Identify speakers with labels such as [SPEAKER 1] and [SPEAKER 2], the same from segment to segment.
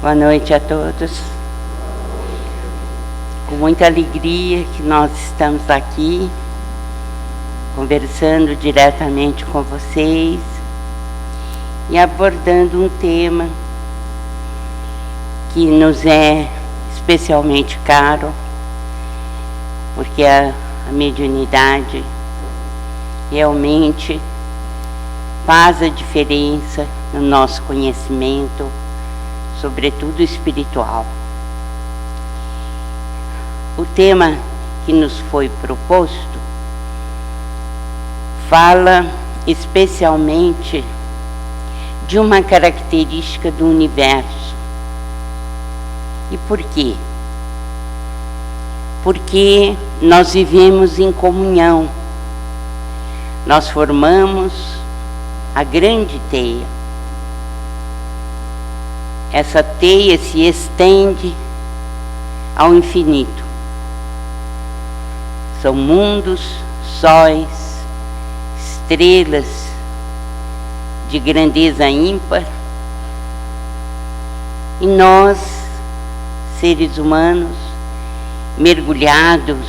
[SPEAKER 1] Boa noite a todos. Com muita alegria que nós estamos aqui, conversando diretamente com vocês e abordando um tema que nos é especialmente caro, porque a mediunidade realmente faz a diferença no nosso conhecimento, sobretudo espiritual. O tema que nos foi proposto fala especialmente de uma característica do universo. E por quê? Porque nós vivemos em comunhão. Nós formamos a grande teia. Essa teia se estende ao infinito. São mundos, sóis, estrelas de grandeza ímpar. E nós, seres humanos, mergulhados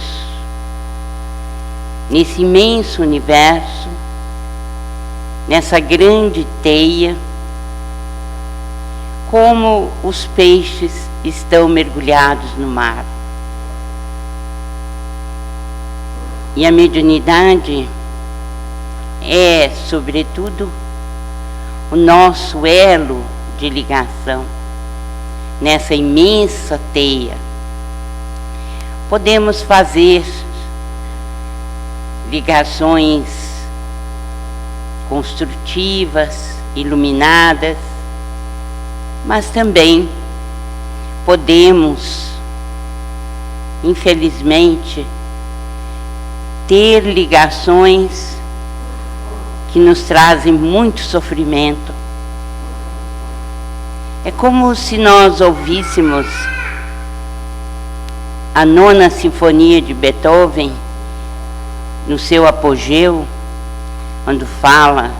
[SPEAKER 1] nesse imenso universo, nessa grande teia, como os peixes estão mergulhados no mar. E a mediunidade é, sobretudo, o nosso elo de ligação nessa imensa teia. Podemos fazer ligações construtivas, iluminadas, mas também podemos, infelizmente, ter ligações que nos trazem muito sofrimento. É como se nós ouvíssemos a 9ª Sinfonia de Beethoven, no seu apogeu, quando fala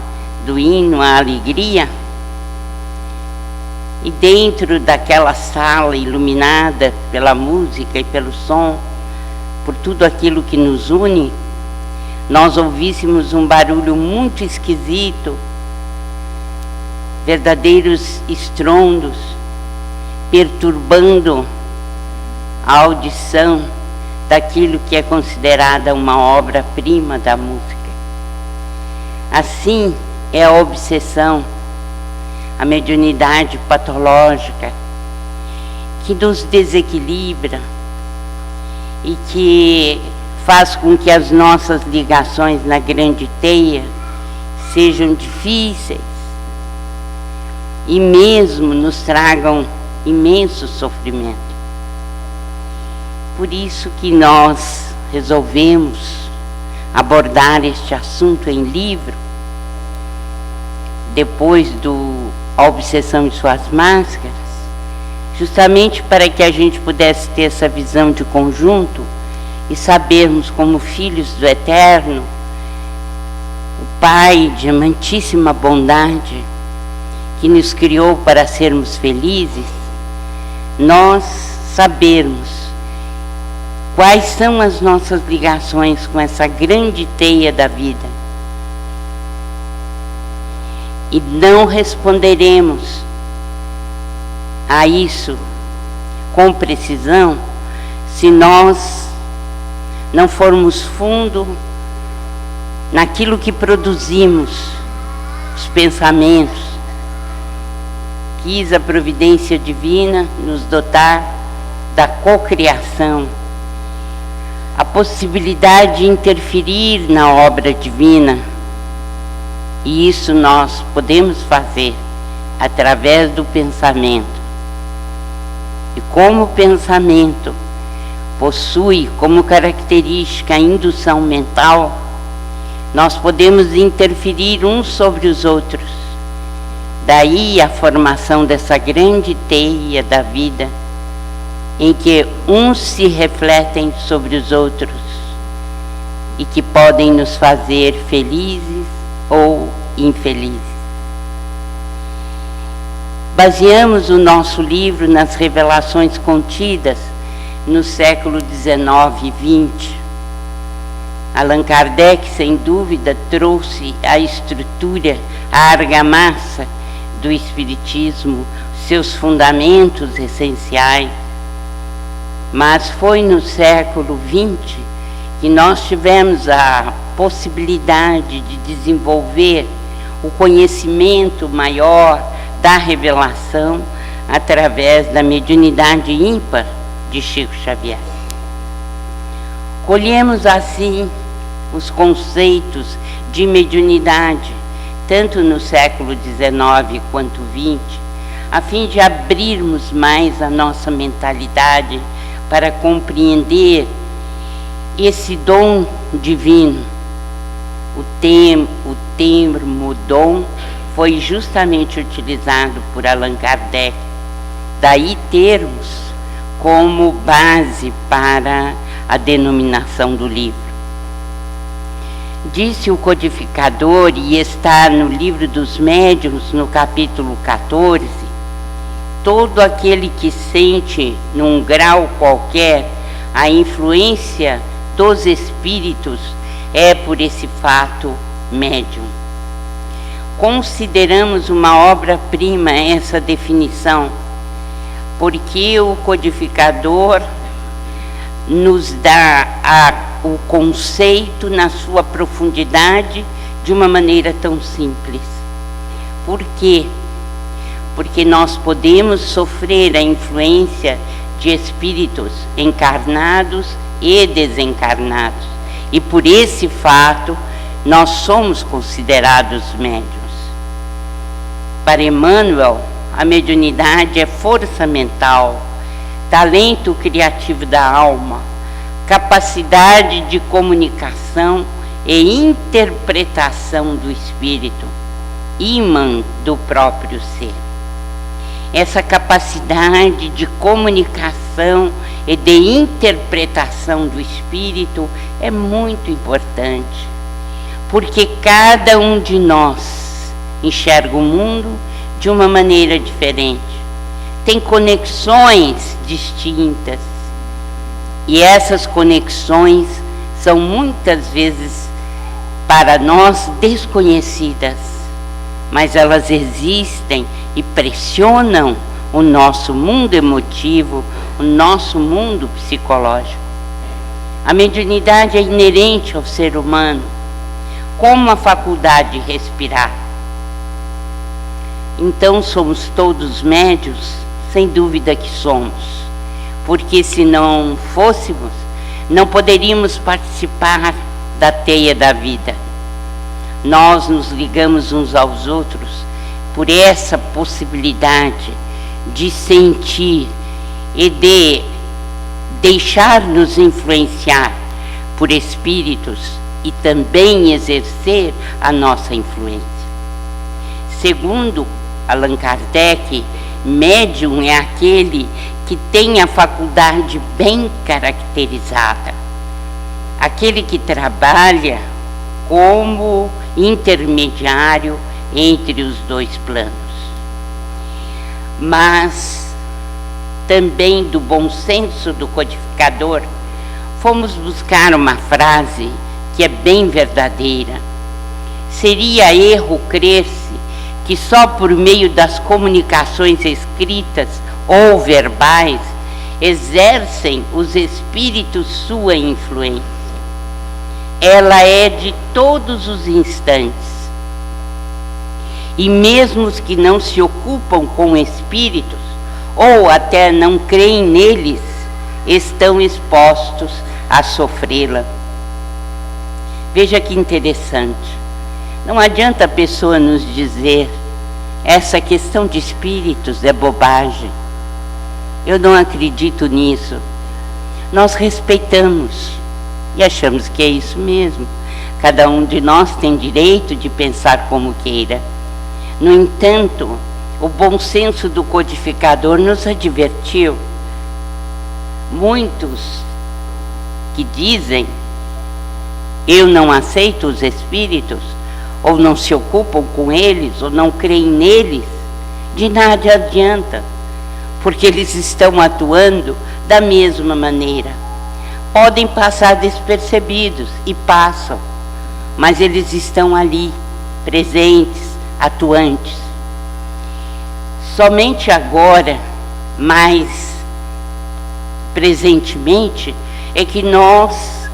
[SPEAKER 1] do hino à alegria, e dentro daquela sala iluminada pela música e pelo som, por tudo aquilo que nos une, nós ouvíssemos um barulho muito esquisito, verdadeiros estrondos, perturbando a audição daquilo que é considerada uma obra-prima da música. Assim é a obsessão, a mediunidade patológica, que nos desequilibra e que faz com que as nossas ligações na grande teia sejam difíceis e mesmo nos tragam imenso sofrimento. Por isso que nós resolvemos abordar este assunto em livro, depois do A Obsessão e Suas Máscaras, justamente para que a gente pudesse ter essa visão de conjunto e sabermos, como filhos do Eterno, o Pai de amantíssima bondade, que nos criou para sermos felizes, nós sabermos quais são as nossas ligações com essa grande teia da vida. E não responderemos a isso com precisão se nós não formos fundo naquilo que produzimos, os pensamentos. Quis a providência divina nos dotar da cocriação, a possibilidade de interferir na obra divina. E isso nós podemos fazer através do pensamento. E como o pensamento possui como característica a indução mental, nós podemos interferir uns sobre os outros. Daí a formação dessa grande teia da vida, em que uns se refletem sobre os outros e que podem nos fazer felizes ou infelizes. Baseamos o nosso livro nas revelações contidas no século XIX e XX. Allan Kardec, sem dúvida, trouxe a estrutura, a argamassa do Espiritismo, seus fundamentos essenciais. Mas foi no século XX que nós tivemos a possibilidade de desenvolver o conhecimento maior da revelação através da mediunidade ímpar de Chico Xavier. Colhemos assim os conceitos de mediunidade, tanto no século XIX quanto XX, a fim de abrirmos mais a nossa mentalidade para compreender esse dom divino. O termo dom foi justamente utilizado por Allan Kardec, daí termos como base para a denominação do livro. Disse o codificador, e está no Livro dos Médiuns, no capítulo 14, todo aquele que sente, num grau qualquer, a influência dos espíritos é por esse fato médium. Consideramos uma obra-prima essa definição, porque o codificador nos dá o conceito na sua profundidade de uma maneira tão simples. Por quê? Porque nós podemos sofrer a influência de espíritos encarnados e desencarnados, e por esse fato nós somos considerados médiuns. Para Emmanuel, a mediunidade é força mental, talento criativo da alma, capacidade de comunicação e interpretação do espírito, ímã do próprio ser. Essa capacidade de comunicação e de interpretação do espírito é muito importante, porque cada um de nós enxerga o mundo de uma maneira diferente, tem conexões distintas, e essas conexões são muitas vezes para nós desconhecidas, mas elas existem e pressionam o nosso mundo emotivo, o nosso mundo psicológico. A mediunidade é inerente ao ser humano, como a faculdade de respirar. Então somos todos médios? Sem dúvida que somos, porque se não fôssemos, não poderíamos participar da teia da vida. Nós nos ligamos uns aos outros por essa possibilidade de sentir e de deixar-nos influenciar por espíritos e também exercer a nossa influência. Segundo Allan Kardec, médium é aquele que tem a faculdade bem caracterizada, aquele que trabalha como intermediário entre os dois planos. Mas também do bom senso do codificador, fomos buscar uma frase que é bem verdadeira. Seria erro crer-se que só por meio das comunicações escritas ou verbais exercem os espíritos sua influência. Ela é de todos os instantes. E mesmo os que não se ocupam com espíritos, ou até não creem neles, estão expostos a sofrê-la. Veja que interessante. Não adianta a pessoa nos dizer, essa questão de espíritos é bobagem. Eu não acredito nisso. Nós respeitamos e achamos que é isso mesmo. Cada um de nós tem direito de pensar como queira. No entanto, o bom senso do codificador nos advertiu. Muitos que dizem, eu não aceito os espíritos, ou não se ocupam com eles, ou não creem neles, de nada adianta, porque eles estão atuando da mesma maneira. Podem passar despercebidos, e passam, mas eles estão ali, presentes, atuantes. Somente agora, mais presentemente, é que nós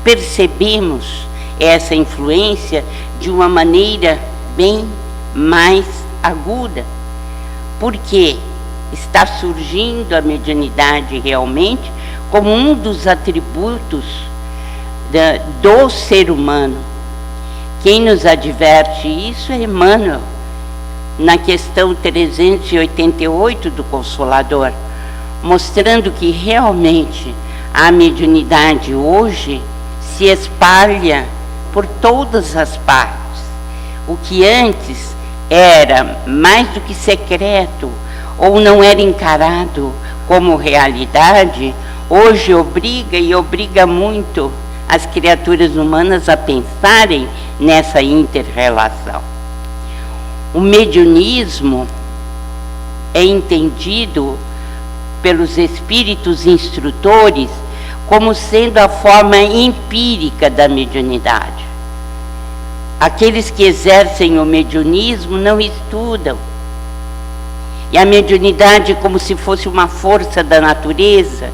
[SPEAKER 1] percebemos essa influência de uma maneira bem mais aguda, porque está surgindo a mediunidade realmente como um dos atributos do ser humano. Quem nos adverte isso é Emmanuel, na questão 388 do Consolador, mostrando que realmente a mediunidade hoje se espalha por todas as partes. O que antes era mais do que secreto ou não era encarado como realidade, hoje obriga muito as criaturas humanas a pensarem nessa inter-relação. O mediunismo é entendido pelos espíritos instrutores como sendo a forma empírica da mediunidade. Aqueles que exercem o mediunismo não estudam. E a mediunidade é como se fosse uma força da natureza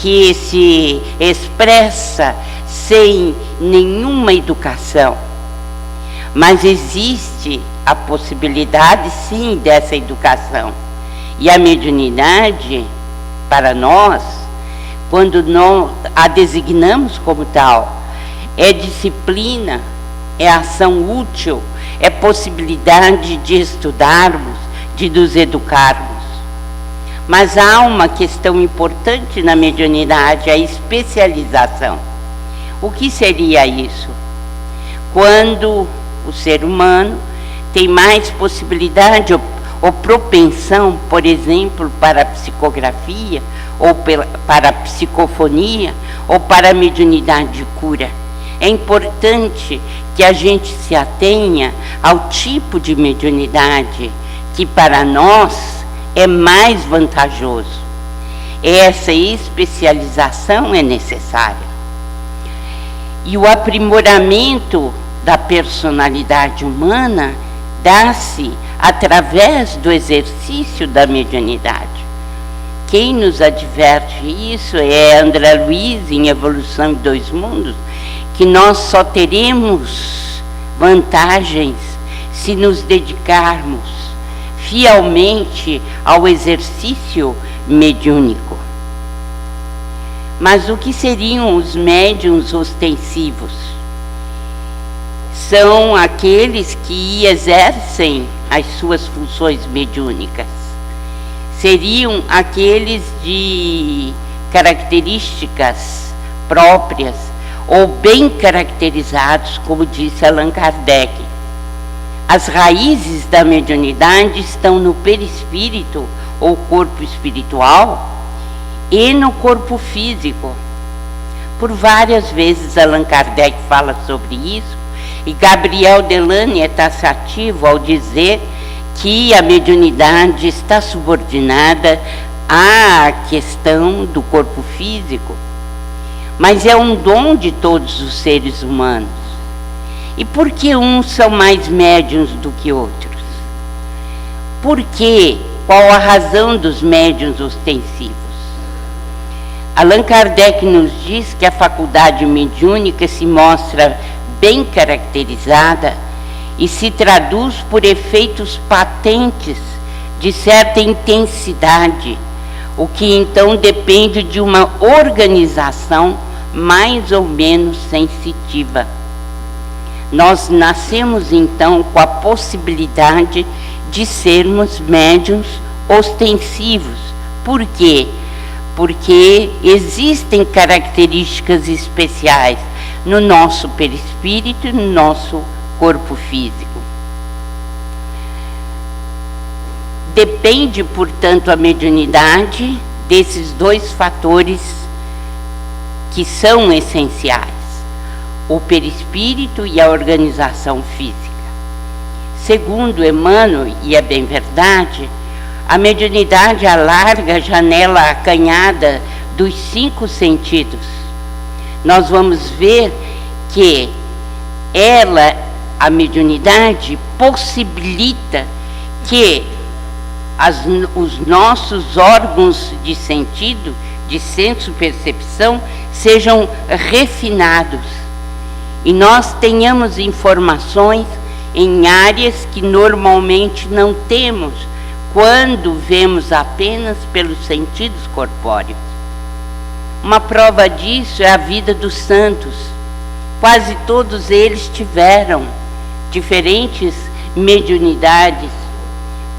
[SPEAKER 1] que se expressa sem nenhuma educação. Mas existe a possibilidade, sim, dessa educação. E a mediunidade, para nós, quando não a designamos como tal, é disciplina, é ação útil, é possibilidade de estudarmos, de nos educarmos. Mas há uma questão importante na mediunidade, a especialização. O que seria isso? Quando o ser humano tem mais possibilidade ou propensão, por exemplo, para a psicografia, ou para a psicofonia, ou para a mediunidade de cura. É importante que a gente se atenha ao tipo de mediunidade que para nós é mais vantajoso. Essa especialização é necessária. E o aprimoramento da personalidade humana dá-se através do exercício da mediunidade. Quem nos adverte isso é André Luiz, em Evolução em Dois Mundos, que nós só teremos vantagens se nos dedicarmos fielmente ao exercício mediúnico. Mas o que seriam os médiuns ostensivos? São aqueles que exercem as suas funções mediúnicas. Seriam aqueles de características próprias ou bem caracterizados, como disse Allan Kardec. As raízes da mediunidade estão no perispírito ou corpo espiritual e no corpo físico. Por várias vezes Allan Kardec fala sobre isso, e Gabriel Delany é taxativo ao dizer que a mediunidade está subordinada à questão do corpo físico, mas é um dom de todos os seres humanos. E por que uns são mais médiuns do que outros? Por quê? Qual a razão dos médiuns ostensivos? Allan Kardec nos diz que a faculdade mediúnica se mostra bem caracterizada e se traduz por efeitos patentes de certa intensidade, o que então depende de uma organização mais ou menos sensitiva. Nós nascemos então com a possibilidade de sermos médiuns ostensivos. Por quê? Porque existem características especiais no nosso perispírito e no nosso corpo físico. Depende, portanto, a mediunidade desses dois fatores que são essenciais: o perispírito e a organização física. Segundo Emmanuel, e é bem verdade, a mediunidade alarga a janela acanhada dos 5 sentidos. Nós vamos ver que a mediunidade, possibilita que os nossos órgãos de sentido, de senso-percepção, sejam refinados e nós tenhamos informações em áreas que normalmente não temos quando vemos apenas pelos sentidos corpóreos. Uma prova disso é a vida dos santos. Quase todos eles tiveram diferentes mediunidades.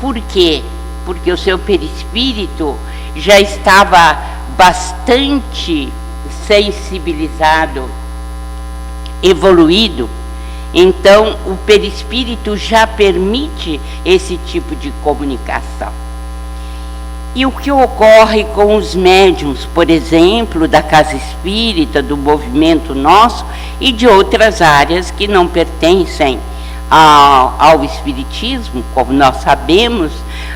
[SPEAKER 1] Por quê? Porque o seu perispírito já estava bastante sensibilizado, evoluído. Então, o perispírito já permite esse tipo de comunicação. E o que ocorre com os médiuns, por exemplo, da casa espírita, do movimento nosso e de outras áreas que não pertencem ao espiritismo? Como nós sabemos,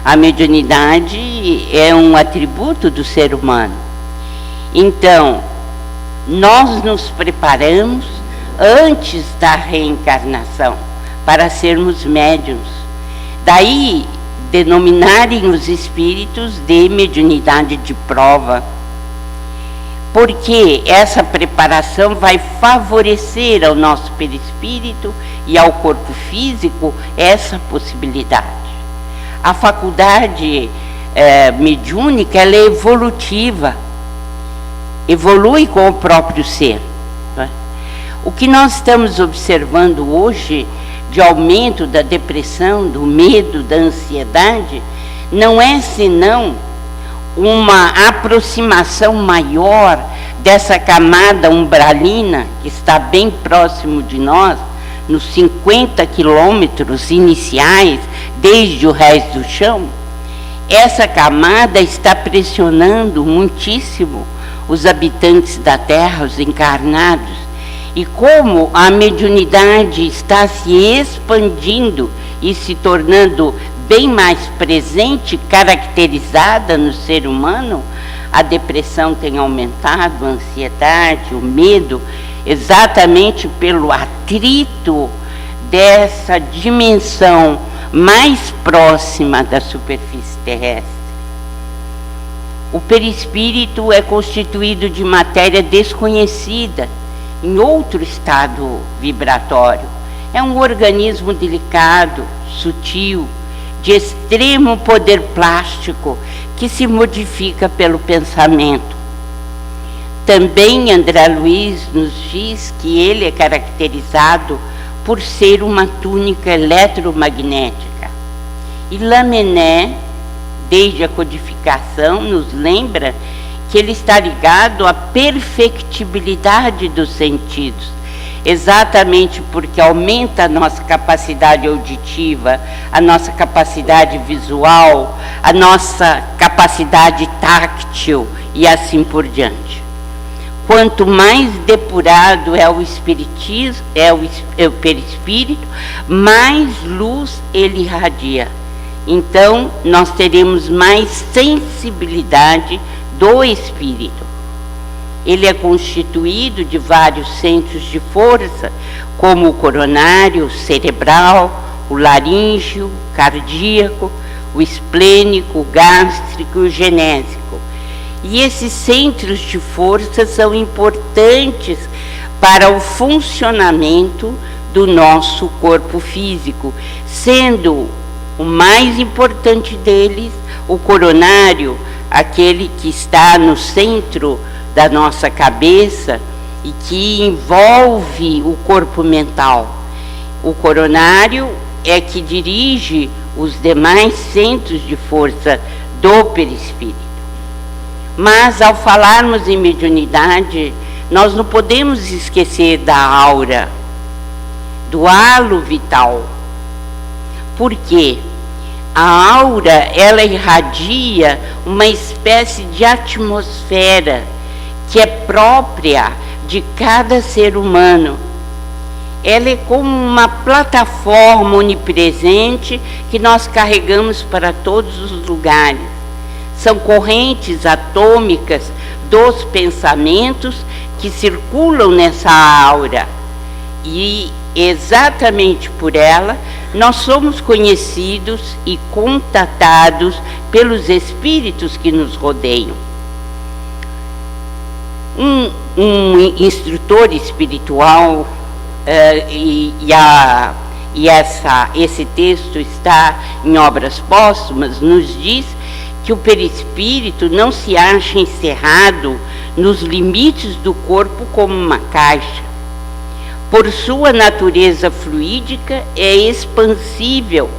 [SPEAKER 1] a mediunidade é um atributo do ser humano. Então, nós nos preparamos antes da reencarnação para sermos médiuns. Daí denominarem os espíritos de mediunidade de prova, porque essa preparação vai favorecer ao nosso perispírito e ao corpo físico essa possibilidade. A faculdade mediúnica, ela é evolutiva, evolui com o próprio ser. O que nós estamos observando hoje de aumento da depressão, do medo, da ansiedade, não é senão uma aproximação maior dessa camada umbralina que está bem próximo de nós, nos 50 quilômetros iniciais, desde o resto do chão. Essa camada está pressionando muitíssimo os habitantes da Terra, os encarnados. E como a mediunidade está se expandindo e se tornando bem mais presente, caracterizada no ser humano, a depressão tem aumentado, a ansiedade, o medo, exatamente pelo atrito dessa dimensão mais próxima da superfície terrestre. O perispírito é constituído de matéria desconhecida, em outro estado vibratório. É um organismo delicado, sutil, de extremo poder plástico, que se modifica pelo pensamento. Também André Luiz nos diz que ele é caracterizado por ser uma túnica eletromagnética. E Lamennais, desde a codificação, nos lembra que ele está ligado à perfectibilidade dos sentidos, exatamente porque aumenta a nossa capacidade auditiva, a nossa capacidade visual, a nossa capacidade táctil e assim por diante. Quanto mais depurado é o espiritismo, é o perispírito, mais luz ele irradia. Então, nós teremos mais sensibilidade do espírito. Ele é constituído de vários centros de força, como o coronário, o cerebral, o laríngeo, o cardíaco, o esplênico, o gástrico e o genésico. E esses centros de força são importantes para o funcionamento do nosso corpo físico, sendo o mais importante deles o coronário, aquele que está no centro da nossa cabeça e que envolve o corpo mental. O coronário é que dirige os demais centros de força do perispírito. Mas, ao falarmos em mediunidade, nós não podemos esquecer da aura, do halo vital. Por quê? A aura, ela irradia uma espécie de atmosfera que é própria de cada ser humano. ela é como uma plataforma onipresente que nós carregamos para todos os lugares. São correntes atômicas dos pensamentos que circulam nessa aura. E exatamente por ela, nós somos conhecidos e contatados pelos espíritos que nos rodeiam. Um instrutor espiritual, esse texto está em Obras Póstumas, nos diz que o perispírito não se acha encerrado nos limites do corpo como uma caixa. Por sua natureza fluídica, é expansível,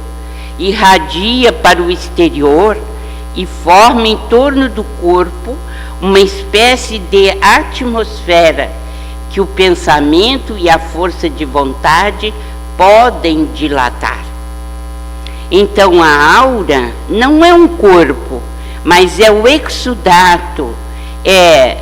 [SPEAKER 1] irradia para o exterior e forma em torno do corpo uma espécie de atmosfera que o pensamento e a força de vontade podem dilatar. Então a aura não é um corpo, mas é o exudato, é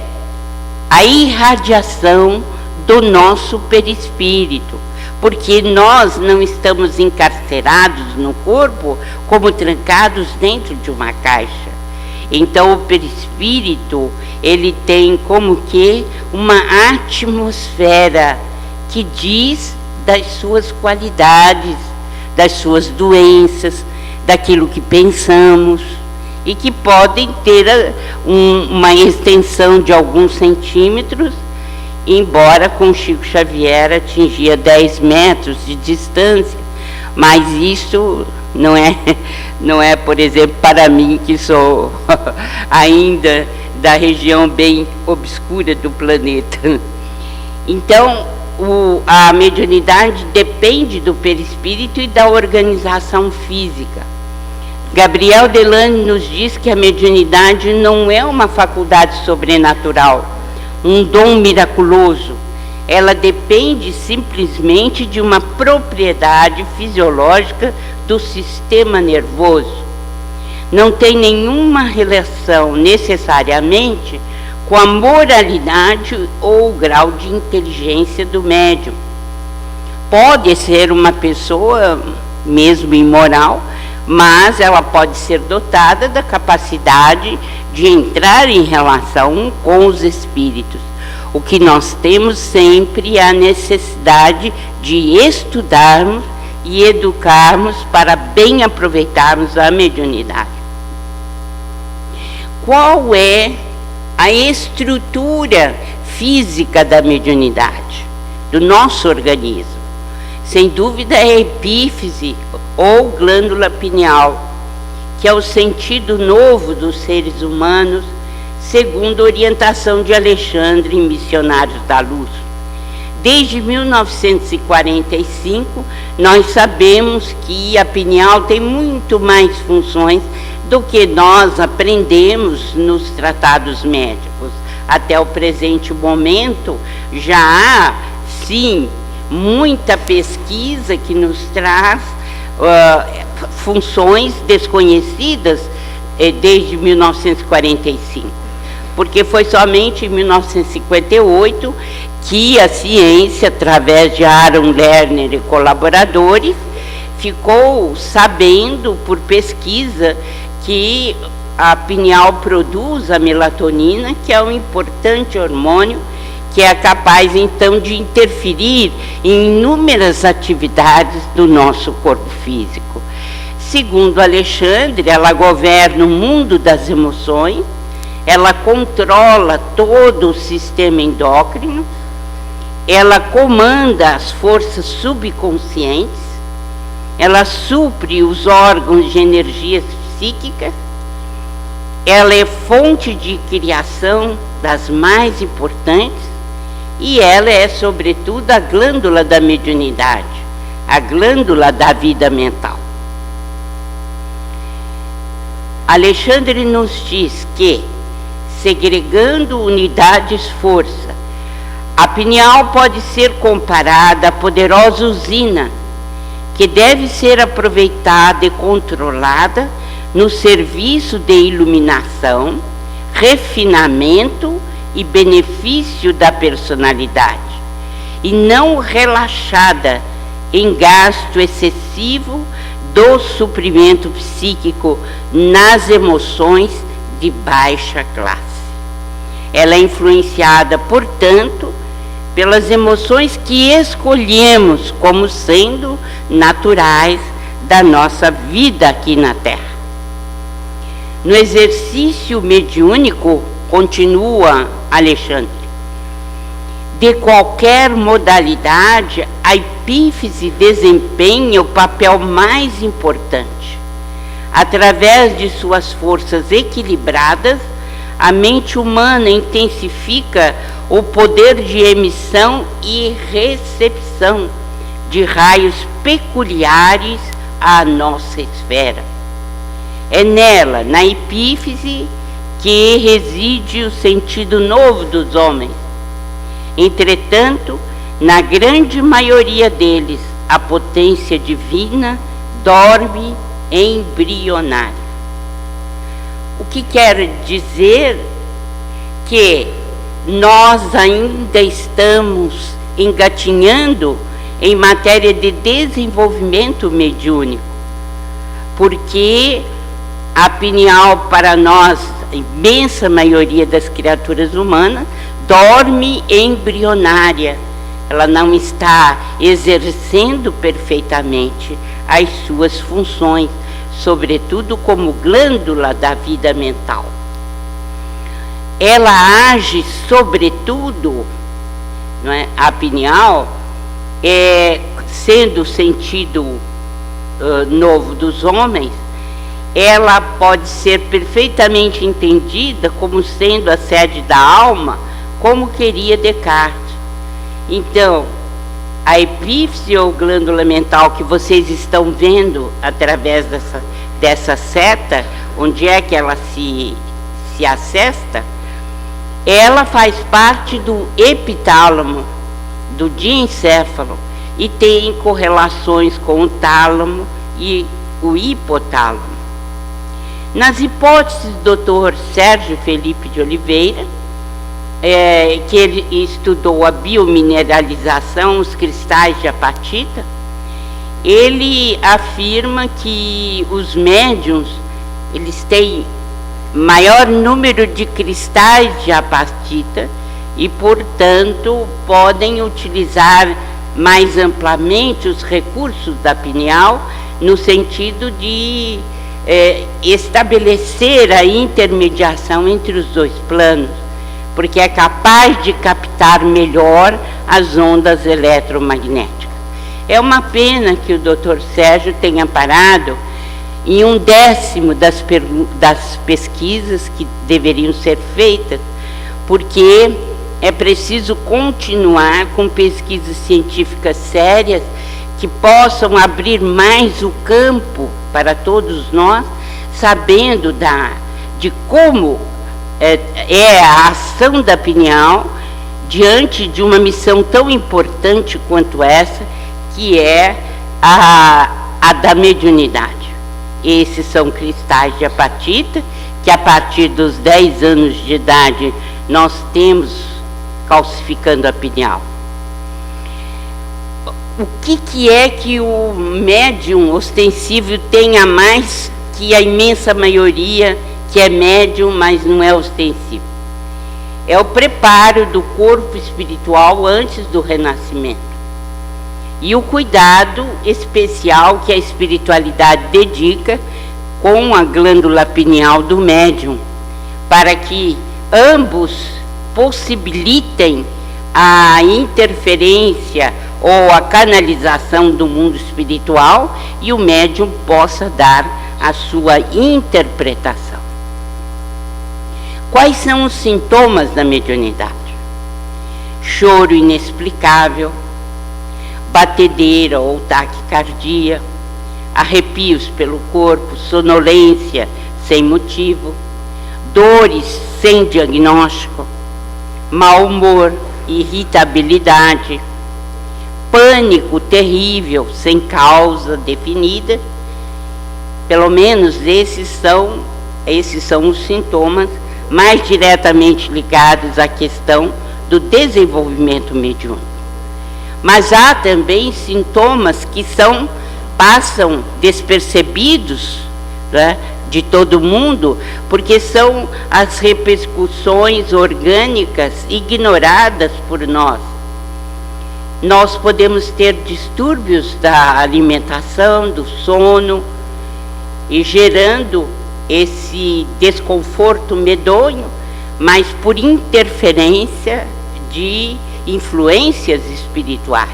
[SPEAKER 1] a irradiação do nosso perispírito, porque nós não estamos encarcerados no corpo como trancados dentro de uma caixa. Então o perispírito, ele tem como que uma atmosfera que diz das suas qualidades, das suas doenças, daquilo que pensamos, e que podem ter uma extensão de alguns centímetros, embora com Chico Xavier atingia 10 metros de distância, mas isso não é, por exemplo, para mim, que sou ainda da região bem obscura do planeta. Então, a mediunidade depende do perispírito e da organização física. Gabriel Delane nos diz que a mediunidade não é uma faculdade sobrenatural, um dom miraculoso. Ela depende simplesmente de uma propriedade fisiológica do sistema nervoso. Não tem nenhuma relação necessariamente com a moralidade ou o grau de inteligência do médium. Pode ser uma pessoa mesmo imoral, mas ela pode ser dotada da capacidade de entrar em relação com os espíritos. O que nós temos sempre é a necessidade de estudarmos e educarmos para bem aproveitarmos a mediunidade. Qual é a estrutura física da mediunidade, do nosso organismo? Sem dúvida é a epífise ou glândula pineal, que é o sentido novo dos seres humanos, segundo a orientação de Alexandre em Missionários da Luz. Desde 1945, nós sabemos que a pineal tem muito mais funções do que nós aprendemos nos tratados médicos. Até o presente momento, já há, sim, muita pesquisa que nos traz funções desconhecidas desde 1945. Porque foi somente em 1958 que a ciência, através de Aaron Lerner e colaboradores, ficou sabendo por pesquisa que a pineal produz a melatonina, que é um importante hormônio, que é capaz então de interferir em inúmeras atividades do nosso corpo físico. Segundo Alexandre, ela governa o mundo das emoções, ela controla todo o sistema endócrino, ela comanda as forças subconscientes, ela supre os órgãos de energias psíquicas, ela é fonte de criação das mais importantes e ela é, sobretudo, a glândula da mediunidade, a glândula da vida mental. Alexandre nos diz que, segregando unidades força, a pineal pode ser comparada à poderosa usina que deve ser aproveitada e controlada no serviço de iluminação, refinamento e benefício da personalidade. e não relaxada em gasto excessivo do suprimento psíquico nas emoções de baixa classe. Ela é influenciada, portanto, pelas emoções que escolhemos como sendo naturais da nossa vida aqui na Terra. No exercício mediúnico, continua Alexandre, de qualquer modalidade, a epífise desempenha o papel mais importante. Através de suas forças equilibradas, a mente humana intensifica o poder de emissão e recepção de raios peculiares à nossa esfera. É nela, na epífise, que reside o sentido novo dos homens. Entretanto, na grande maioria deles, a potência divina dorme embrionária. O que quer dizer que nós ainda estamos engatinhando em matéria de desenvolvimento mediúnico, porque a pineal, para nós, a imensa maioria das criaturas humanas, dorme embrionária. Ela não está exercendo perfeitamente as suas funções, sobretudo como glândula da vida mental. Ela age, sobretudo, não é, a pineal, sendo o sentido novo dos homens, ela pode ser perfeitamente entendida como sendo a sede da alma, como queria Descartes. Então, a epífise ou glândula mental que vocês estão vendo através dessa seta, onde é que ela se acesta, ela faz parte do epitálamo, do diencéfalo, e tem correlações com o tálamo e o hipotálamo. Nas hipóteses do Dr. Sérgio Felipe de Oliveira, que ele estudou a biomineralização, os cristais de apatita, ele afirma que os médiuns, eles têm maior número de cristais de apatita e, portanto, podem utilizar mais amplamente os recursos da pineal no sentido de estabelecer a intermediação entre os dois planos, porque é capaz de captar melhor as ondas eletromagnéticas. É uma pena que o Dr. Sérgio tenha parado em 1/10 das pesquisas que deveriam ser feitas, porque é preciso continuar com pesquisas científicas sérias que possam abrir mais o campo para todos nós, sabendo de como é a ação da pineal diante de uma missão tão importante quanto essa, que é a da mediunidade. Esses são cristais de apatita, que a partir dos 10 anos de idade nós temos calcificando a pineal. O que é que o médium ostensivo tem a mais que a imensa maioria que é médium, mas não é ostensivo? É o preparo do corpo espiritual antes do renascimento e o cuidado especial que a espiritualidade dedica com a glândula pineal do médium, para que ambos possibilitem a interferência ou a canalização do mundo espiritual e o médium possa dar a sua interpretação. Quais são os sintomas da mediunidade? Choro inexplicável, batedeira ou taquicardia, arrepios pelo corpo, sonolência sem motivo, dores sem diagnóstico, mau humor, irritabilidade, pânico terrível sem causa definida. Pelo menos esses são os sintomas mais diretamente ligados à questão do desenvolvimento mediúnico. Mas há também sintomas que passam despercebidos, né, de todo mundo, porque são as repercussões orgânicas ignoradas por nós. Nós podemos ter distúrbios da alimentação, do sono, e gerando esse desconforto medonho, mas por interferência de influências espirituais.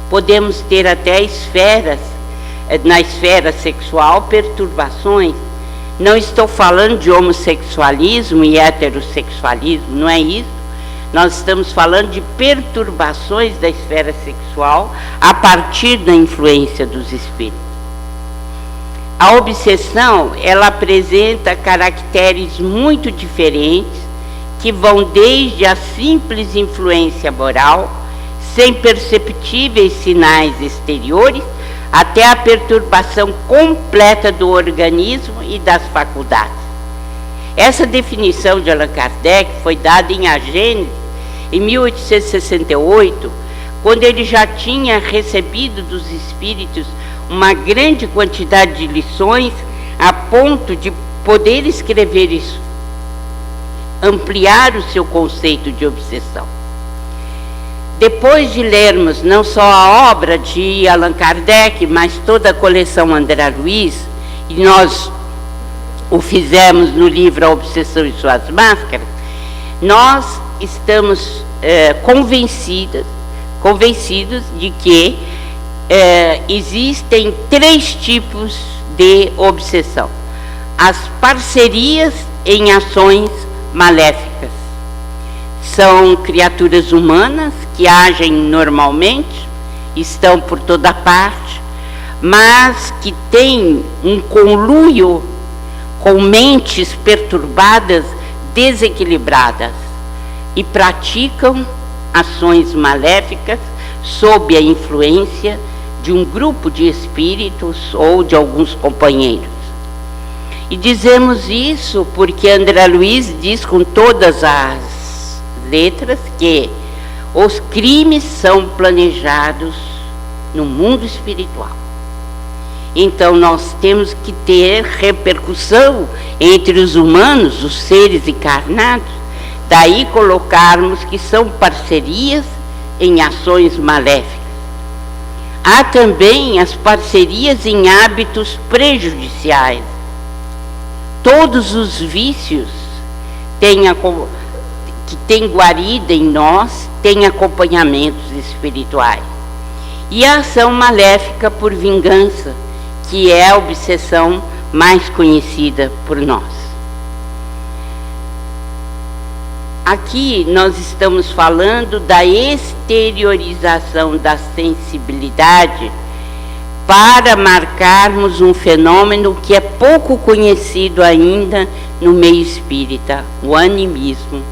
[SPEAKER 1] Podemos ter até na esfera sexual, perturbações. Não estou falando de homossexualismo e heterossexualismo, não é isso. Nós estamos falando de perturbações da esfera sexual a partir da influência dos espíritos. A obsessão, ela apresenta caracteres muito diferentes, que vão desde a simples influência moral, sem perceptíveis sinais exteriores, até a perturbação completa do organismo e das faculdades. Essa definição de Allan Kardec foi dada em A Gênese, em 1868, quando ele já tinha recebido dos espíritos uma grande quantidade de lições, a ponto de poder escrever isso, ampliar o seu conceito de obsessão. Depois de lermos não só a obra de Allan Kardec, mas toda a coleção André Luiz, e nós o fizemos no livro A Obsessão e Suas Máscaras, nós estamos convencidos de que existem 3 tipos de obsessão. As parcerias em ações maléficas. São criaturas humanas que agem normalmente, estão por toda parte, mas que têm um conluio com mentes perturbadas, desequilibradas, e praticam ações maléficas sob a influência de um grupo de espíritos ou de alguns companheiros. E dizemos isso porque André Luiz diz com todas as letras que os crimes são planejados no mundo espiritual. Então nós temos que ter repercussão entre os humanos, os seres encarnados, daí colocarmos que são parcerias em ações maléficas. Há também as parcerias em hábitos prejudiciais. Todos os vícios que têm guarida em nós têm acompanhamentos espirituais. E a ação maléfica por vingança, que é a obsessão mais conhecida por nós. Aqui nós estamos falando da exteriorização da sensibilidade para marcarmos um fenômeno que é pouco conhecido ainda no meio espírita, o animismo.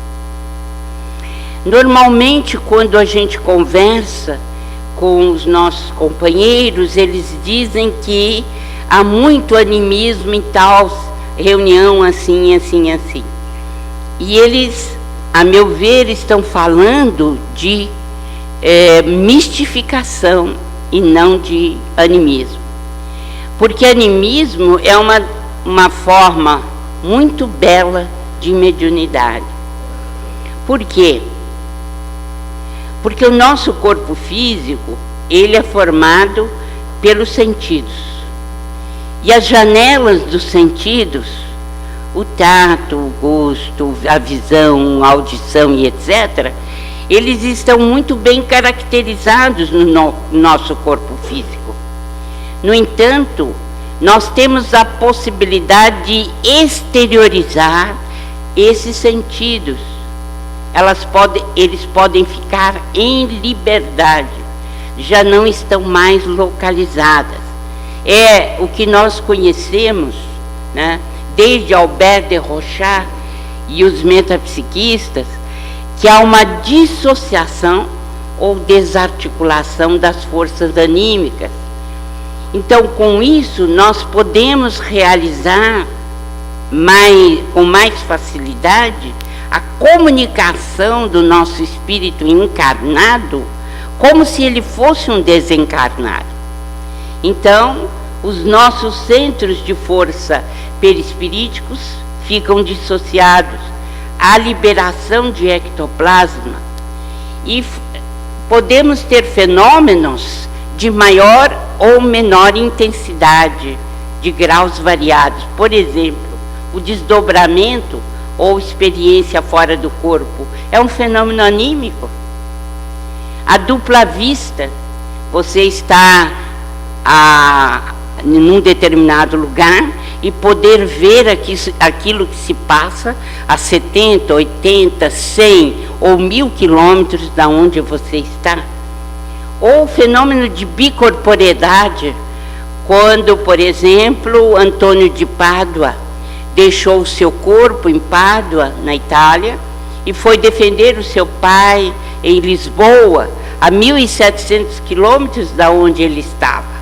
[SPEAKER 1] Normalmente, quando a gente conversa com os nossos companheiros, eles dizem que há muito animismo em tal reunião, assim, assim, assim. E eles, a meu ver, estão falando de mistificação e não de animismo. Porque animismo é uma forma muito bela de mediunidade. Por quê? Porque o nosso corpo físico, ele é formado pelos sentidos. E as janelas dos sentidos, o tato, o gosto, a visão, a audição e etc., eles estão muito bem caracterizados no nosso corpo físico. No entanto, nós temos a possibilidade de exteriorizar esses sentidos. Eles podem ficar em liberdade, já não estão mais localizadas. É o que nós conhecemos, né, desde Albert de Rochat e os metapsiquistas, que há uma dissociação ou desarticulação das forças anímicas. Então, com isso, nós podemos realizar com mais facilidade a comunicação do nosso espírito encarnado como se ele fosse um desencarnado. Então, os nossos centros de força perispiríticos ficam dissociados à liberação de ectoplasma e podemos ter fenômenos de maior ou menor intensidade, de graus variados. Por exemplo, o desdobramento ou experiência fora do corpo é um fenômeno anímico. A dupla vista, você está num determinado lugar e poder ver aquilo que se passa a 70, 80, 100 ou 1000 quilômetros da onde você está. Ou o fenômeno de bicorporeidade, quando, por exemplo, Antônio de Pádua deixou o seu corpo em Pádua, na Itália, e foi defender o seu pai em Lisboa, a 1700 quilômetros da onde ele estava.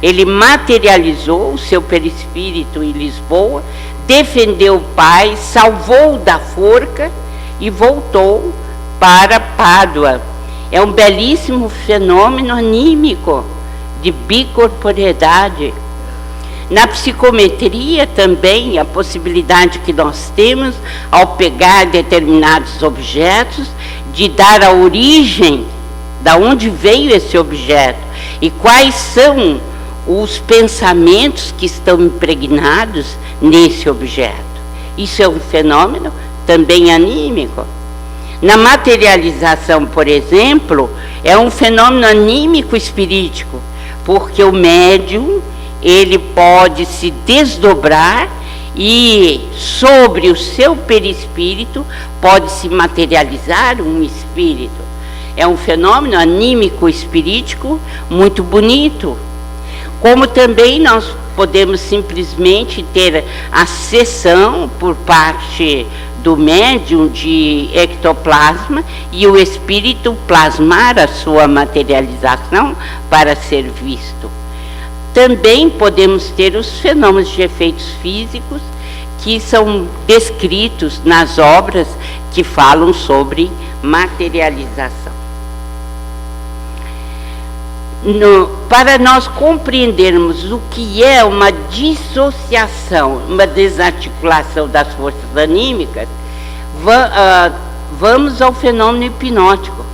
[SPEAKER 1] Ele materializou o seu perispírito em Lisboa, defendeu o pai, salvou da forca e voltou para Pádua. É um belíssimo fenômeno anímico de bicorporeidade. Na psicometria também, a possibilidade que nós temos, ao pegar determinados objetos, de dar a origem, da onde veio esse objeto e quais são os pensamentos que estão impregnados nesse objeto. Isso é um fenômeno também anímico. Na materialização, por exemplo, é um fenômeno anímico espirítico, porque o médium, ele pode se desdobrar e sobre o seu perispírito pode se materializar um espírito. É um fenômeno anímico espirítico muito bonito. Como também nós podemos simplesmente ter a cessão por parte do médium de ectoplasma e o espírito plasmar a sua materialização para ser visto. Também podemos ter os fenômenos de efeitos físicos que são descritos nas obras que falam sobre materialização. Para nós compreendermos o que é uma dissociação, uma desarticulação das forças anímicas, vamos ao fenômeno hipnótico.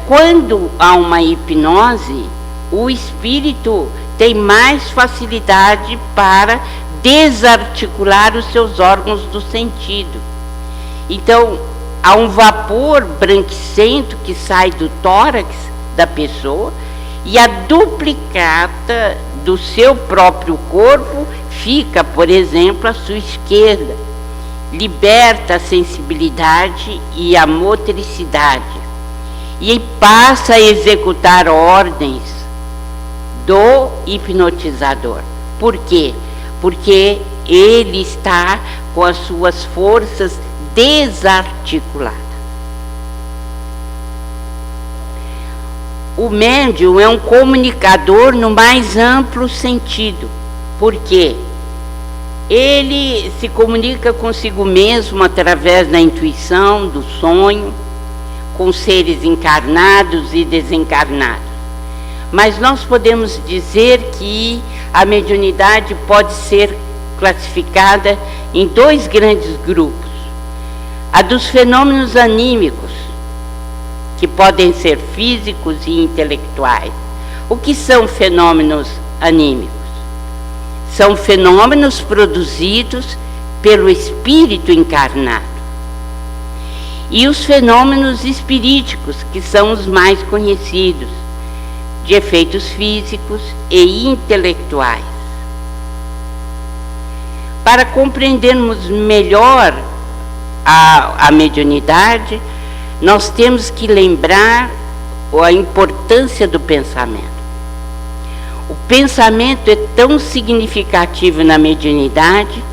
[SPEAKER 1] Quando há uma hipnose, o espírito tem mais facilidade para desarticular os seus órgãos do sentido. Então, há um vapor branquicento que sai do tórax da pessoa e a duplicata do seu próprio corpo fica, por exemplo, à sua esquerda. Liberta a sensibilidade e a motricidade e passa a executar ordens do hipnotizador. Por quê? Porque ele está com as suas forças desarticuladas. O médium é um comunicador no mais amplo sentido. Por quê? Ele se comunica consigo mesmo através da intuição, do sonho, com seres encarnados e desencarnados. Mas nós podemos dizer que a mediunidade pode ser classificada em dois grandes grupos. A dos fenômenos anímicos, que podem ser físicos e intelectuais. O que são fenômenos anímicos? São fenômenos produzidos pelo espírito encarnado. E os fenômenos espiríticos, que são os mais conhecidos, de efeitos físicos e intelectuais. Para compreendermos melhor a mediunidade, nós temos que lembrar a importância do pensamento. O pensamento é tão significativo na mediunidade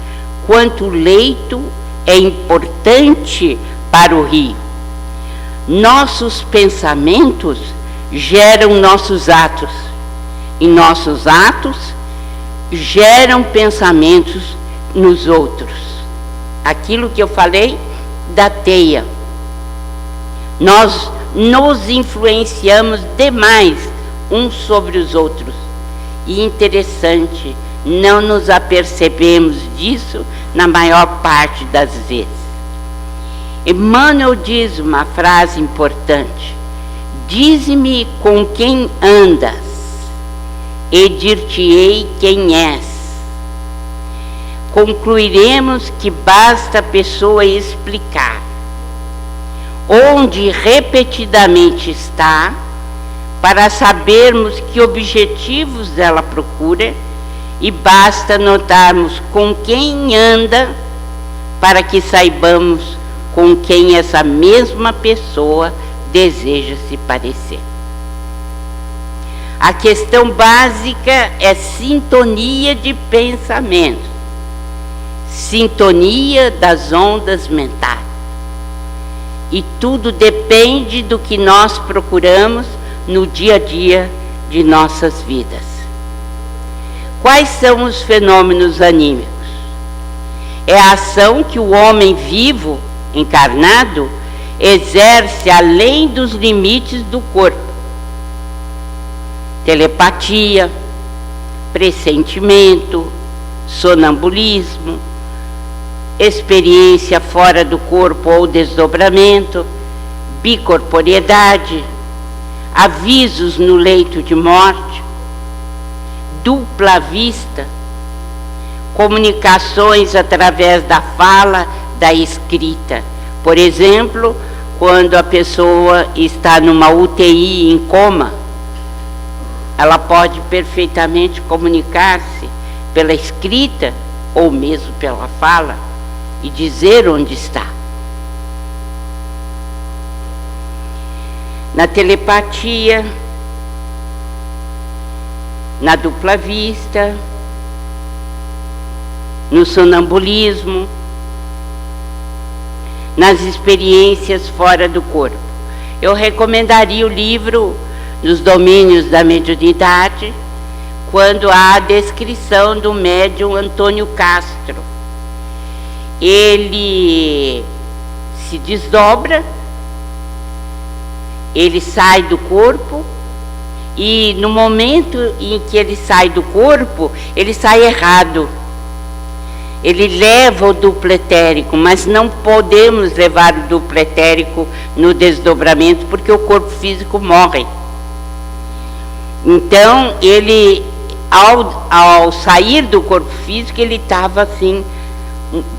[SPEAKER 1] quanto o leito é importante para o rio. Nossos pensamentos geram nossos atos, e nossos atos geram pensamentos nos outros. Aquilo que eu falei da teia. Nós nos influenciamos demais uns sobre os outros. E interessante, não nos apercebemos disso na maior parte das vezes. Emmanuel diz uma frase importante: dize-me com quem andas, e dir-te-ei quem és. Concluiremos que basta a pessoa explicar onde repetidamente está, para sabermos que objetivos ela procura, e basta notarmos com quem anda, para que saibamos com quem essa mesma pessoa deseja se parecer. A questão básica é sintonia de pensamento, sintonia das ondas mentais. E tudo depende do que nós procuramos no dia a dia de nossas vidas. Quais são os fenômenos anímicos? É a ação que o homem vivo, encarnado, exerce além dos limites do corpo. Telepatia, pressentimento, sonambulismo, experiência fora do corpo ou desdobramento, bicorporiedade, avisos no leito de morte, dupla vista, comunicações através da fala, da escrita. Por exemplo, quando a pessoa está numa UTI em coma, ela pode perfeitamente comunicar-se pela escrita ou mesmo pela fala e dizer onde está. Na telepatia, na dupla vista, no sonambulismo, nas experiências fora do corpo. Eu recomendaria o livro Nos Domínios da Mediunidade, quando há a descrição do médium Antônio Castro. Ele se desdobra, ele sai do corpo, e no momento em que ele sai do corpo, ele sai errado. Ele leva o duplo etérico, mas não podemos levar o duplo etérico no desdobramento, porque o corpo físico morre. Então, ele, ao sair do corpo físico, ele estava assim,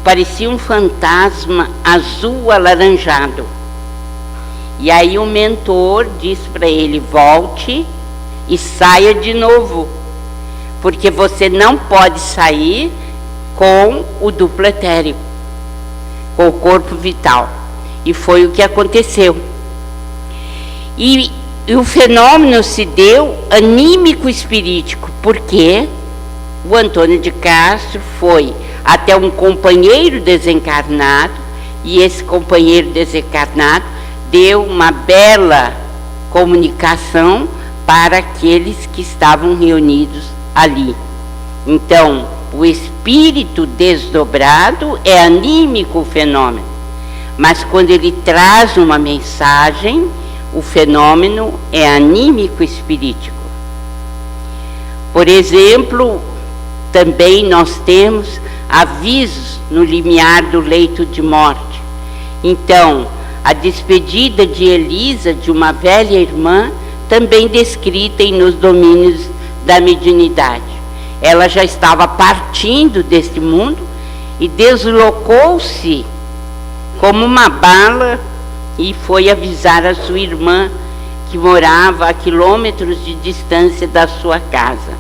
[SPEAKER 1] parecia um fantasma azul alaranjado. E aí o mentor diz para ele: volte e saia de novo, porque você não pode sair com o duplo etérico, com o corpo vital. E foi o que aconteceu. E o fenômeno se deu anímico-espirítico, porque o Antônio de Castro foi até um companheiro desencarnado, e esse companheiro desencarnado deu uma bela comunicação para aqueles que estavam reunidos ali. Então, o espírito desdobrado é anímico o fenômeno, mas quando ele traz uma mensagem, o fenômeno é anímico espirítico. Por exemplo, também nós temos avisos no limiar do leito de morte. Então, a despedida de Elisa, de uma velha irmã, também descrita Nos Domínios da Mediunidade. Ela já estava partindo deste mundo e deslocou-se como uma bala e foi avisar a sua irmã, que morava a quilômetros de distância da sua casa.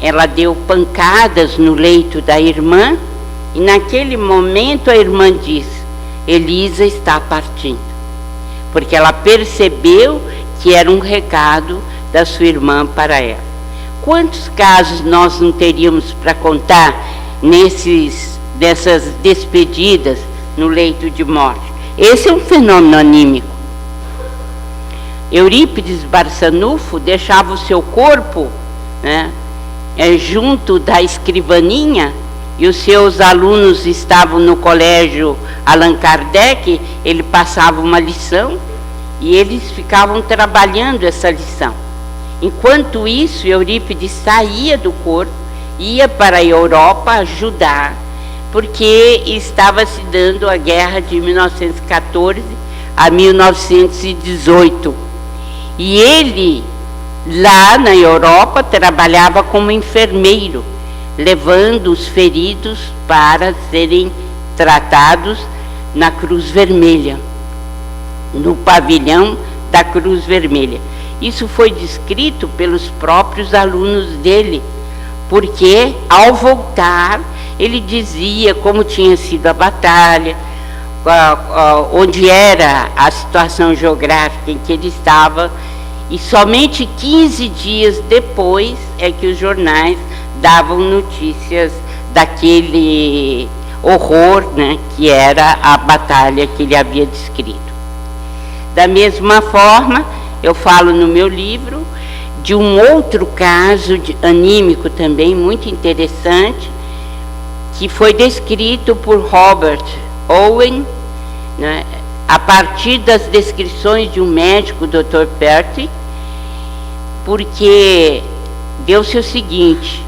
[SPEAKER 1] Ela deu pancadas no leito da irmã e naquele momento a irmã disse: Elisa está partindo, porque ela percebeu que era um recado da sua irmã para ela. Quantos casos nós não teríamos para contar dessas despedidas no leito de morte? Esse é um fenômeno anímico. Eurípides Barçanufo deixava o seu corpo, né, junto da escrivaninha, e os seus alunos estavam no colégio Allan Kardec. Ele passava uma lição e eles ficavam trabalhando essa lição. Enquanto isso, Eurípides saía do corpo, ia para a Europa ajudar, porque estava se dando a guerra de 1914 a 1918. E ele, lá na Europa, trabalhava como enfermeiro, levando os feridos para serem tratados na Cruz Vermelha, no pavilhão da Cruz Vermelha. Isso foi descrito pelos próprios alunos dele, porque ao voltar ele dizia como tinha sido a batalha, onde era a situação geográfica em que ele estava, e somente 15 dias depois é que os jornais davam notícias daquele horror, né, que era a batalha que ele havia descrito. Da mesma forma, eu falo no meu livro de um outro caso anímico também muito interessante, que foi descrito por Robert Owen, né, a partir das descrições de um médico, Dr. Perry, porque deu-se o seguinte: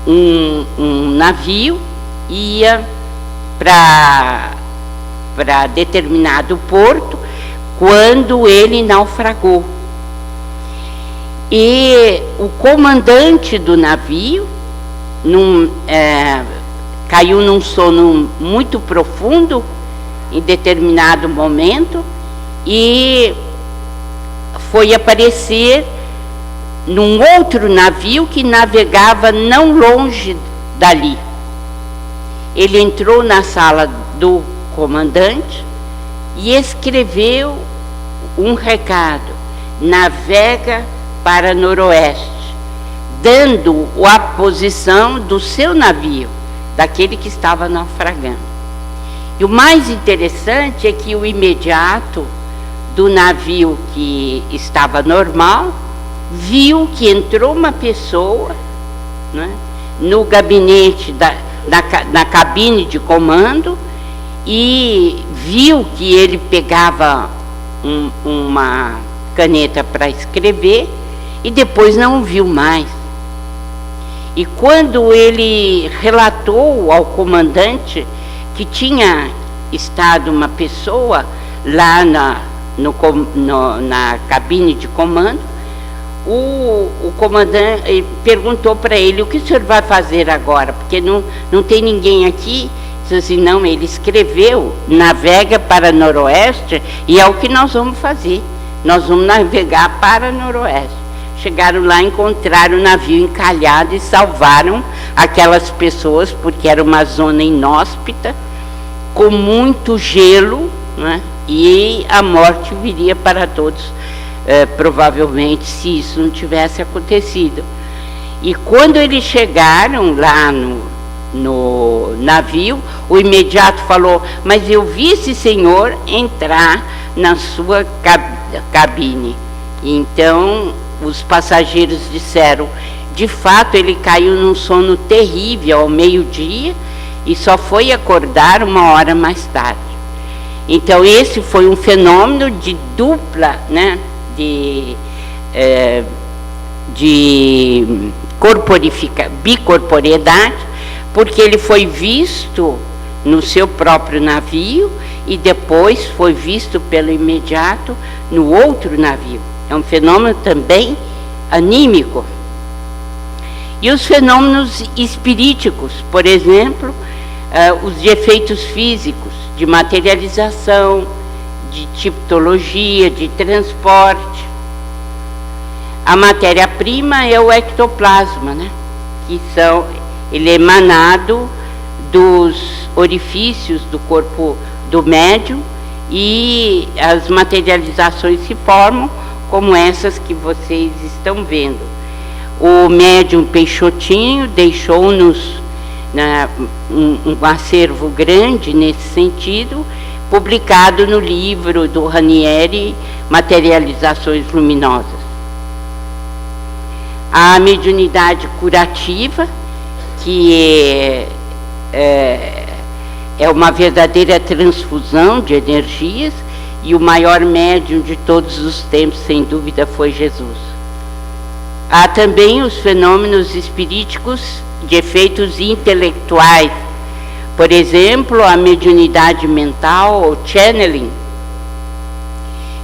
[SPEAKER 1] um navio ia para determinado porto quando ele naufragou. E o comandante do navio caiu num sono muito profundo em determinado momento e foi aparecer num outro navio que navegava não longe dali. Ele entrou na sala do comandante e escreveu um recado: navega para noroeste, dando a posição do seu navio, daquele que estava naufragando. E o mais interessante é que o imediato do navio que estava normal viu que entrou uma pessoa, né, no gabinete, na cabine de comando, e viu que ele pegava uma caneta para escrever e depois não o viu mais. E quando ele relatou ao comandante que tinha estado uma pessoa lá na cabine de comando, o comandante perguntou para ele: o que o senhor vai fazer agora? Porque não tem ninguém aqui. Disse assim: não, ele escreveu, navega para noroeste, e é o que nós vamos fazer. Nós vamos navegar para noroeste. Chegaram lá, encontraram o navio encalhado e salvaram aquelas pessoas, porque era uma zona inóspita, com muito gelo, né? E a morte viria para todos, provavelmente, se isso não tivesse acontecido. E quando eles chegaram lá no navio, o imediato falou: mas eu vi esse senhor entrar na sua cabine. Então os passageiros disseram: de fato ele caiu num sono terrível ao meio-dia e só foi acordar 1 hora mais tarde. Então esse foi um fenômeno de dupla, né, de bicorporiedade, porque ele foi visto no seu próprio navio e depois foi visto pelo imediato no outro navio. É um fenômeno também anímico. E os fenômenos espiríticos, por exemplo, os de efeitos físicos, de materialização, de tipologia, de transporte. A matéria-prima é o ectoplasma, né? Ele é emanado dos orifícios do corpo do médium, e as materializações se formam como essas que vocês estão vendo. O médium Peixotinho deixou-nos um acervo grande nesse sentido, publicado no livro do Ranieri, Materializações Luminosas. A mediunidade curativa, que é uma verdadeira transfusão de energias, e o maior médium de todos os tempos, sem dúvida, foi Jesus. Há também os fenômenos espiríticos de efeitos intelectuais, por exemplo, a mediunidade mental, ou channeling,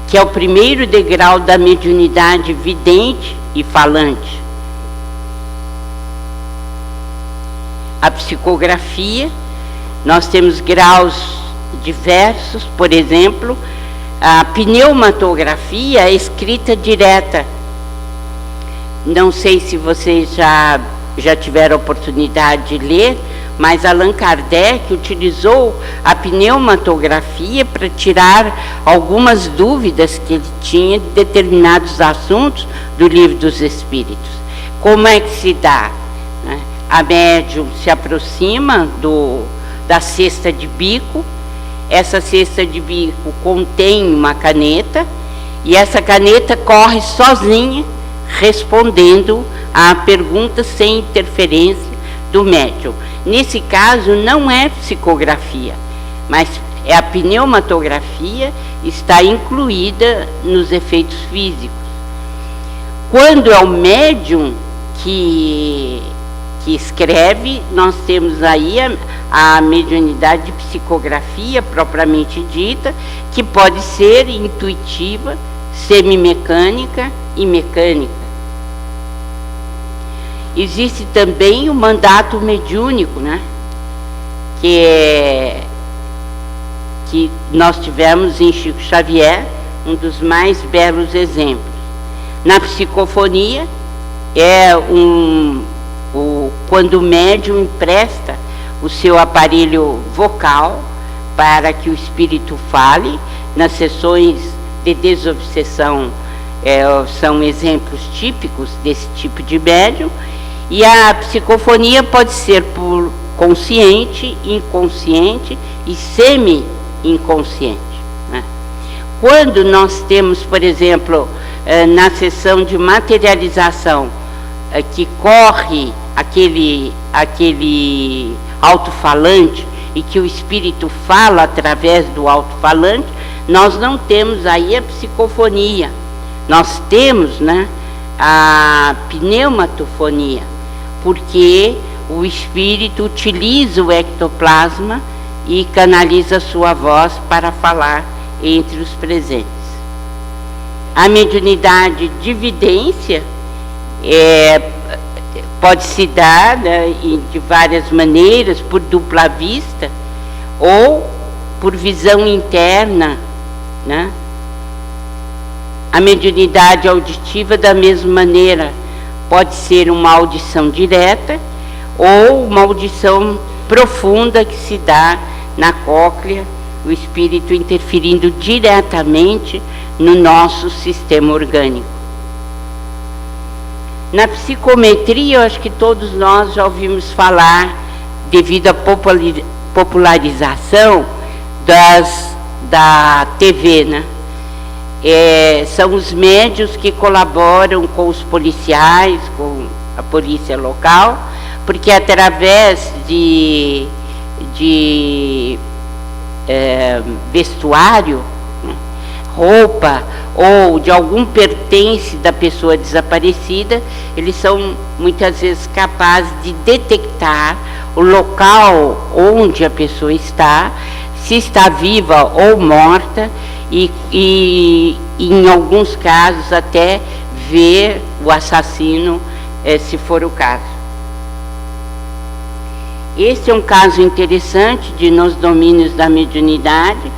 [SPEAKER 1] que é o primeiro degrau da mediunidade vidente e falante. A psicografia, nós temos graus diversos, por exemplo, a pneumatografia, a escrita direta. Não sei se vocês já tiveram a oportunidade de ler, mas Allan Kardec utilizou a pneumatografia para tirar algumas dúvidas que ele tinha de determinados assuntos do Livro dos Espíritos. Como é que se dá? A médium se aproxima da cesta de bico. Essa cesta de bico contém uma caneta, e essa caneta corre sozinha, respondendo a perguntas sem interferência do médium. Nesse caso, não é psicografia, mas é a pneumatografia, está incluída nos efeitos físicos. Quando é o médium que escreve, nós temos aí a mediunidade de psicografia propriamente dita, que pode ser intuitiva, semimecânica e mecânica. Existe também o mandato mediúnico, né? Que nós tivemos em Chico Xavier, um dos mais belos exemplos. Na psicofonia, quando o médium empresta o seu aparelho vocal para que o espírito fale. Nas sessões de desobsessão são exemplos típicos desse tipo de médium. E a psicofonia pode ser por consciente, inconsciente e semi-inconsciente, né? Quando nós temos, por exemplo, na sessão de materialização, que corre aquele alto-falante e que o espírito fala através do alto-falante, nós não temos aí a psicofonia, nós temos, né, a pneumatofonia, porque o espírito utiliza o ectoplasma e canaliza sua voz para falar entre os presentes. A mediunidade de vidência pode se dar, né, de várias maneiras, por dupla vista ou por visão interna, né? A mediunidade auditiva, da mesma maneira, pode ser uma audição direta ou uma audição profunda que se dá na cóclea, o espírito interferindo diretamente no nosso sistema orgânico. Na psicometria, eu acho que todos nós já ouvimos falar, devido à popularização da TV, né? São os médios que colaboram com os policiais, com a polícia local, porque através de vestuário, né, roupa ou de algum pertence da pessoa desaparecida, eles são muitas vezes capazes de detectar o local onde a pessoa está, se está viva ou morta, e em alguns casos até ver o assassino, se for o caso. Este é um caso interessante nos domínios da mediunidade.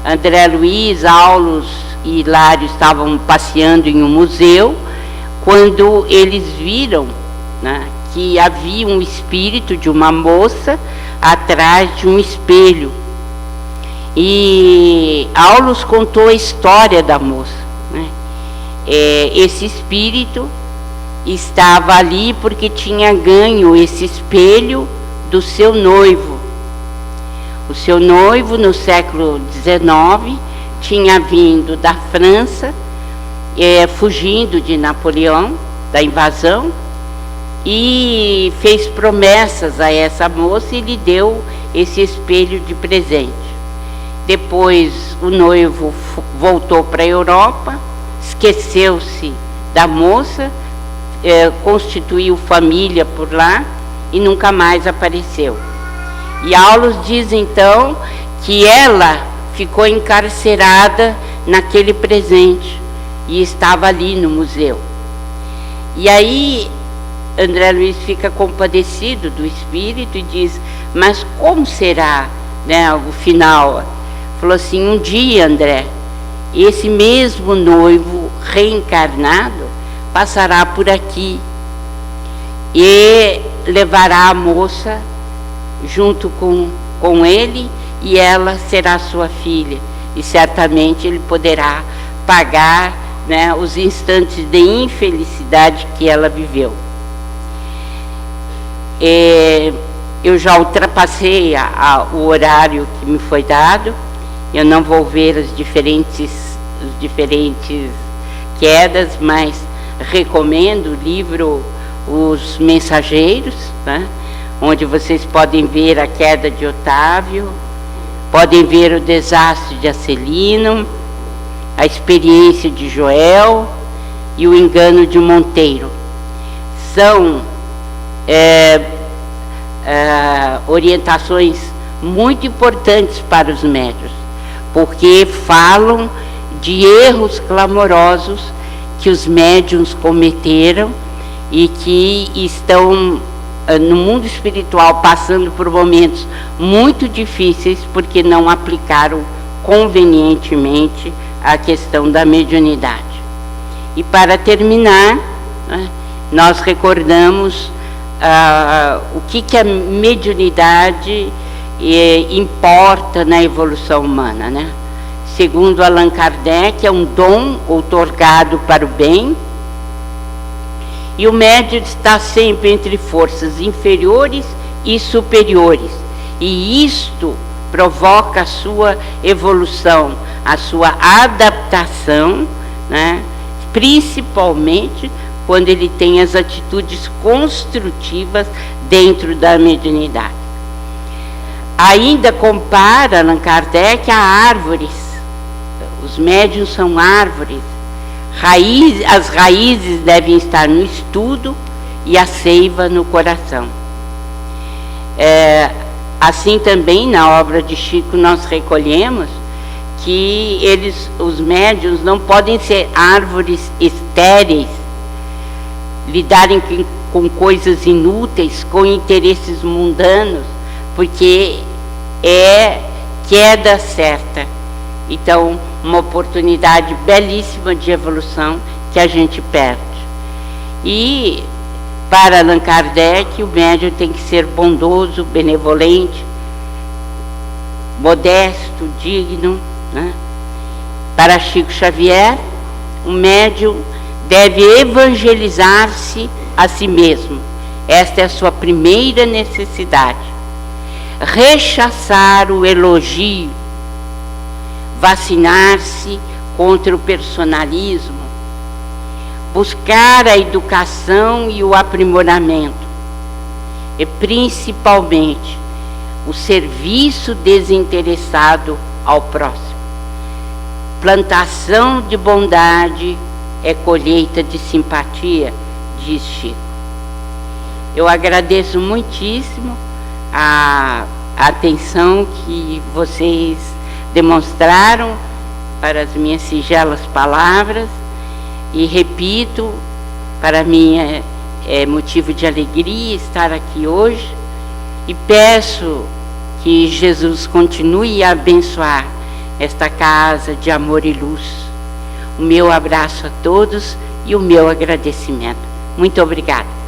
[SPEAKER 1] André Luiz, Aulos e Hilário estavam passeando em um museu quando eles viram, né, que havia um espírito de uma moça atrás de um espelho. E Aulos contou a história da moça, né? Esse espírito estava ali porque tinha ganho esse espelho do seu noivo. O seu noivo, no século XIX, tinha vindo da França, fugindo de Napoleão, da invasão, e fez promessas a essa moça e lhe deu esse espelho de presente. Depois o noivo voltou para a Europa, esqueceu-se da moça, constituiu família por lá e nunca mais apareceu. E Aulus diz então que ela ficou encarcerada naquele presente e estava ali no museu. E aí André Luiz fica compadecido do espírito e diz: mas como será, né, o final? Falou assim: um dia, André, esse mesmo noivo reencarnado passará por aqui e levará a moça junto com ele, e ela será sua filha, e certamente ele poderá pagar, né, os instantes de infelicidade que ela viveu. Eu já ultrapassei o horário que me foi dado. Eu não vou ver as diferentes quedas, mas recomendo o livro Os Mensageiros, né, onde vocês podem ver a queda de Otávio, podem ver o desastre de Acelino, a experiência de Joel e o engano de Monteiro. São orientações muito importantes para os médiuns, porque falam de erros clamorosos que os médiuns cometeram e que estão no mundo espiritual passando por momentos muito difíceis porque não aplicaram convenientemente a questão da mediunidade. E para terminar, né, nós recordamos o que a mediunidade importa na evolução humana, né? Segundo Allan Kardec, é um dom outorgado para o bem, e o médium está sempre entre forças inferiores e superiores, e isto provoca a sua evolução, a sua adaptação, né? Principalmente quando ele tem as atitudes construtivas dentro da mediunidade. Ainda compara Allan Kardec a árvores. Os médiuns são árvores. As raízes devem estar no estudo e a seiva no coração. Assim também na obra de Chico nós recolhemos que os médiuns não podem ser árvores estéreis, lidarem com coisas inúteis, com interesses mundanos, porque é queda certa. Então, uma oportunidade belíssima de evolução que a gente perde. E, para Allan Kardec, o médium tem que ser bondoso, benevolente, modesto, digno, né? Para Chico Xavier, o médium deve evangelizar-se a si mesmo. Esta é a sua primeira necessidade. Rechaçar o elogio, vacinar-se contra o personalismo, buscar a educação e o aprimoramento, e principalmente o serviço desinteressado ao próximo. Plantação de bondade é colheita de simpatia, diz Chico. Eu agradeço muitíssimo a atenção que vocês demonstraram para as minhas singelas palavras, e repito, para mim é motivo de alegria estar aqui hoje, e peço que Jesus continue a abençoar esta casa de amor e luz. O meu abraço a todos e o meu agradecimento. Muito obrigada.